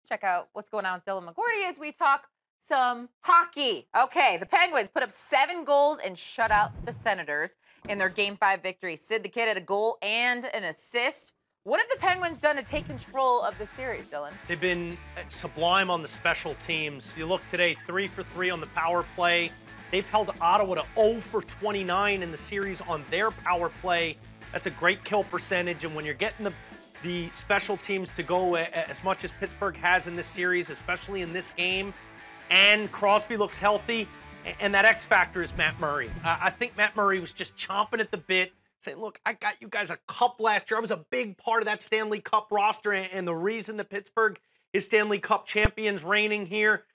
check out what's going on with Dylan McGordy as we talk some hockey. Okay, the Penguins put up 7 goals and shut out the Senators in their Game 5 victory. Sid the Kid had a goal and an assist. What have the Penguins done to take control of the series, Dylan? They've been sublime on the special teams. You look today, 3 for 3 on the power play. They've held Ottawa to 0 for 29 in the series on their power play. That's a great kill percentage, and when you're getting the special teams to go as much as Pittsburgh has in this series, especially in this game, and Crosby looks healthy, and that X factor is Matt Murray. I think Matt Murray was just chomping at the bit, saying, look, I got you guys a cup last year. I was a big part of that Stanley Cup roster, and the reason that Pittsburgh is Stanley Cup champions reigning here.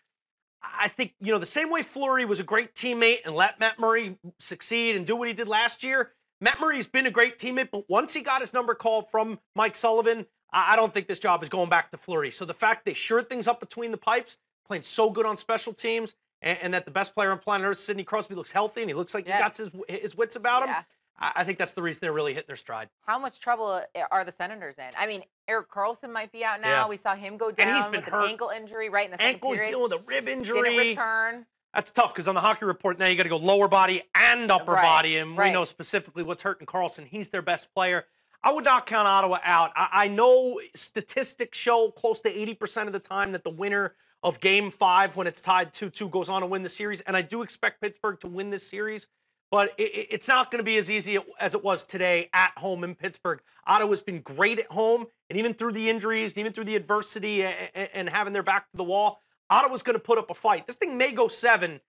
I think, the same way Fleury was a great teammate and let Matt Murray succeed and do what he did last year, Matt Murray's been a great teammate, but once he got his number called from Mike Sullivan, I don't think this job is going back to Fleury. So the fact they shored things up between the pipes, playing so good on special teams, and that the best player on planet Earth, Sidney Crosby, looks healthy and he looks like he got his wits about him. I think that's the reason they're really hitting their stride. How much trouble are the Senators in? I mean, Erik Karlsson might be out now. We saw him go down and he's been with hurt. An ankle injury right in the second period. He's dealing with a rib injury. Didn't return. That's tough because on the hockey report now you got to go lower body and upper body, and we know specifically what's hurting Karlsson. He's their best player. I would not count Ottawa out. I know statistics show close to 80% of the time that the winner of Game 5, when it's tied 2-2, goes on to win the series, and I do expect Pittsburgh to win this series. But it's not going to be as easy as it was today at home in Pittsburgh. Ottawa's been great at home, and even through the injuries, and even through the adversity and having their back to the wall, Ottawa's going to put up a fight. This thing may go 7.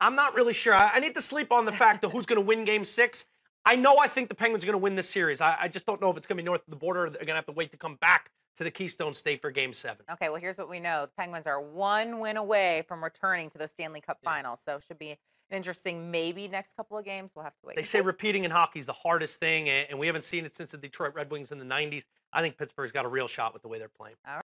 I'm not really sure. I need to sleep on the fact of who's going to win Game 6. I think the Penguins are going to win this series. I just don't know if it's going to be north of the border, or they're going to have to wait to come back to the Keystone State for Game 7. Okay, well, here's what we know. The Penguins are 1 win away from returning to the Stanley Cup Finals, so it should be an interesting maybe next couple of games. We'll have to wait. They say repeating in hockey is the hardest thing, and we haven't seen it since the Detroit Red Wings in the 90s. I think Pittsburgh's got a real shot with the way they're playing. All right.